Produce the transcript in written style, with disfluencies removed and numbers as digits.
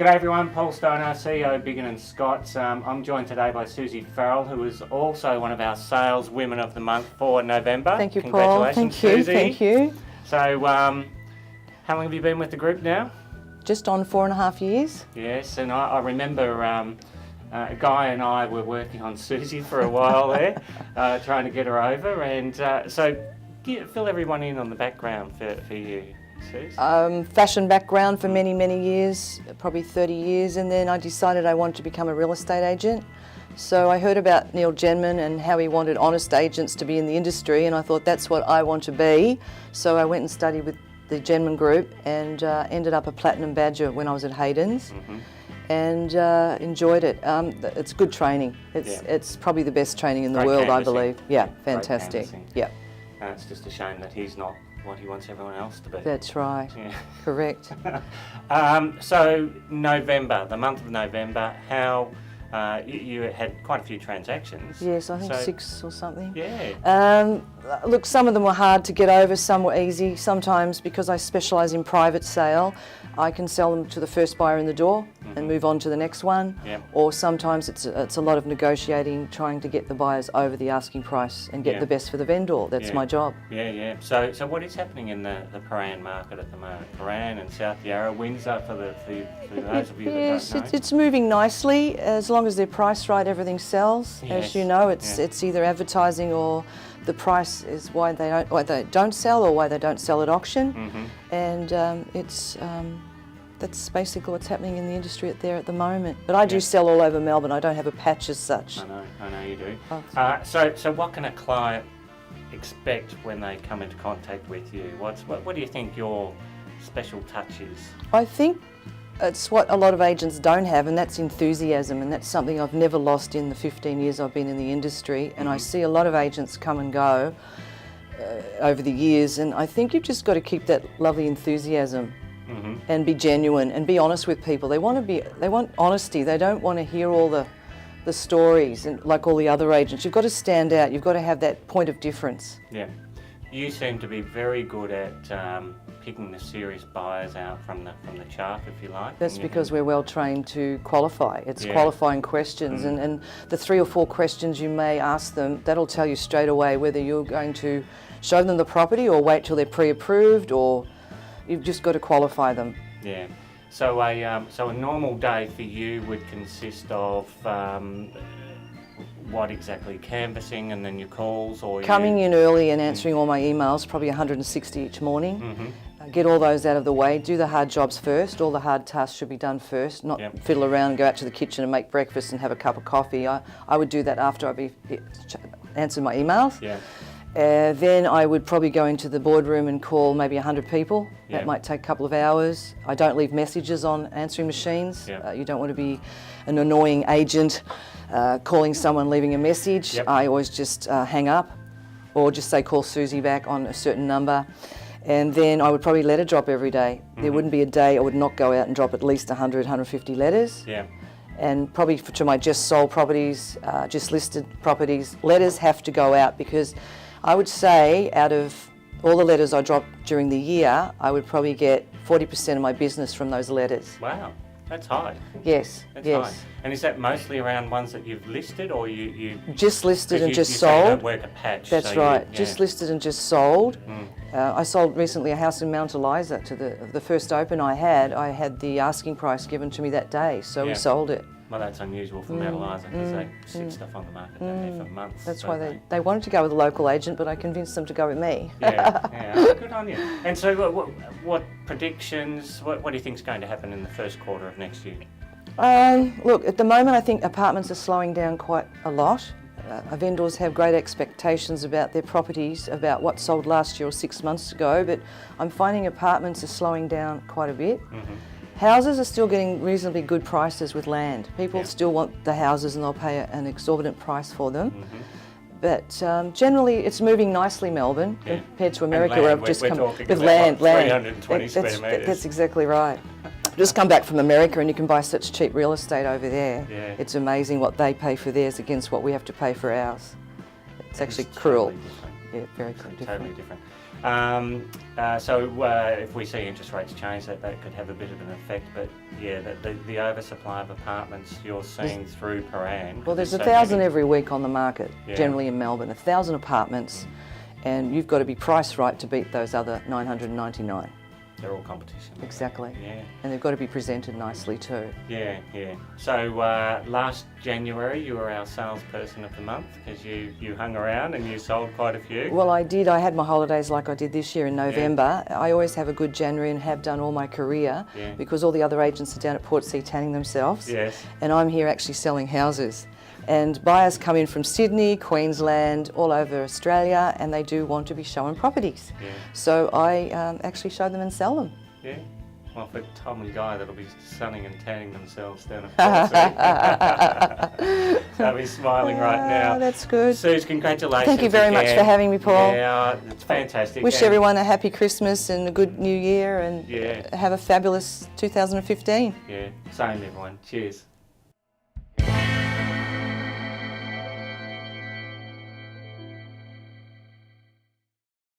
G'day everyone, Paul Stoner, CEO of Biggin and Scott's. I'm joined today by Suzie Farrell, who is also one of our Sales Women of the Month for November. Thank you, Paul. Congratulations, Thank you. Suzie. Thank you. So, how long have you been with the group now? Just on 4.5 years. Yes, and I remember Guy and I were working on Suzie for a while there, trying to get her over, and so fill everyone in on the background for you. Fashion background for many, many years, probably 30 years, and then I decided I wanted to become a real estate agent. So I heard about Neil Genman and how he wanted honest agents to be in the industry, and I thought that's what I want to be. So I went and studied with the Genman Group and ended up a Platinum Badger when I was at Hayden's. And enjoyed it. It's good training. It's probably the best training in the world, I believe. Yeah, fantastic. Yeah. It's just a shame that he's not what he wants everyone else to be. That's right. Yeah. Correct. So November, the month of November, how you had quite a few transactions. Yes, I think 6 or something. Yeah. Look, some of them were hard to get over, some were easy. Sometimes, because I specialise in private sale, I can sell them to the first buyer in the door and move on to the next one. Yep. Or sometimes it's a lot of negotiating, trying to get the buyers over the asking price and get the best for the vendor. That's my job. Yeah. So what is happening in the Paran market at the moment? Paran and South Yarra, Windsor, for those of you that don't know? It's moving nicely. As long as they're priced right, everything sells. Yes. As you know, it's either advertising or the price is why they don't sell or why they don't sell at auction. And that's basically what's happening in the industry there at the moment. But I do sell all over Melbourne. I don't have a patch as such. I know you do. So what can a client expect when they come into contact with you? What do you think your special touch is? I think it's what a lot of agents don't have, and that's enthusiasm, and that's something I've never lost in the 15 years I've been in the industry. And I see a lot of agents come and go over the years, and I think you've just got to keep that lovely enthusiasm and be genuine and be honest with people. They want honesty. They don't want to hear all the stories and like all the other agents. You've got to stand out. You've got to have that point of difference. Yeah. You seem to be very good at picking the serious buyers out from the chart, if you like. That's because we're well trained to qualify. It's qualifying questions, and the 3 or 4 questions you may ask them, that'll tell you straight away whether you're going to show them the property or wait till they're pre-approved, or you've just got to qualify them. Yeah. So a normal day for you would consist of what exactly? Canvassing and then your calls, or coming in early and answering all my emails, probably 160 each morning. Get all those out of the way, do the hard jobs first. All the hard tasks should be done first, not fiddle around and go out to the kitchen and make breakfast and have a cup of coffee. I would do that after I've answered my emails. Then I would probably go into the boardroom and call maybe 100 people. That might take a couple of hours. I don't leave messages on answering machines. You don't want to be an annoying agent calling someone, leaving a message. I always just hang up or just say call Suzie back on a certain number. And then I would probably letter drop every day. There wouldn't be a day I would not go out and drop at least 100, 150 letters. And probably to my just sold properties, just listed properties, letters have to go out, because I would say out of all the letters I drop during the year, I would probably get 40% of my business from those letters. Wow, that's high. Yes, that's high. And is that mostly around ones that you've listed, or you just listed and just sold? You don't work a patch. That's so right. Just listed and just sold. I sold recently a house in Mount Eliza. To the first open I had the asking price given to me that day, so we sold it. Well, that's unusual for Mount Eliza, because they sit stuff on the market down there for months. That's why they wanted to go with a local agent, but I convinced them to go with me. Good on you. And so what predictions, what do you think is going to happen in the first quarter of next year? Look, at the moment I think apartments are slowing down quite a lot. Vendors have great expectations about their properties, about what sold last year or 6 months ago, but I'm finding apartments are slowing down quite a bit. Houses are still getting reasonably good prices with land. People still want the houses and they'll pay an exorbitant price for them. But generally it's moving nicely, Melbourne, compared to America, where I've just come with land. 320 square metres. That's exactly right. I've just come back from America, and you can buy such cheap real estate over there. It's amazing what they pay for theirs against what we have to pay for ours. It's actually cruel. Totally Yeah, very different. Totally different. If we see interest rates change, that could have a bit of an effect. But yeah, the oversupply of apartments you're seeing through Paran. Well, there's 1,000 every week on the market, generally in Melbourne, 1,000 apartments, and you've got to be priced right to beat those other 999. They're all competition. Exactly. Yeah. And they've got to be presented nicely too. Yeah. So last January you were our salesperson of the month because you hung around and you sold quite a few. Well, I did. I had my holidays like I did this year in November. Yeah. I always have a good January and have done all my career because all the other agents are down at Portsea tanning themselves. Yes. And I'm here actually selling houses. And buyers come in from Sydney, Queensland, all over Australia, and they do want to be shown properties. Yeah. So I actually show them and sell them. Yeah. Well, for Tom and Guy, that'll be sunning and tanning themselves down at Portsea. They'll be smiling right now. That's good. Suze, congratulations. Thank you very much for having me, Paul. Yeah, it's fantastic. Wish everyone a happy Christmas and a good New Year and have a fabulous 2015. Yeah, same everyone. Cheers.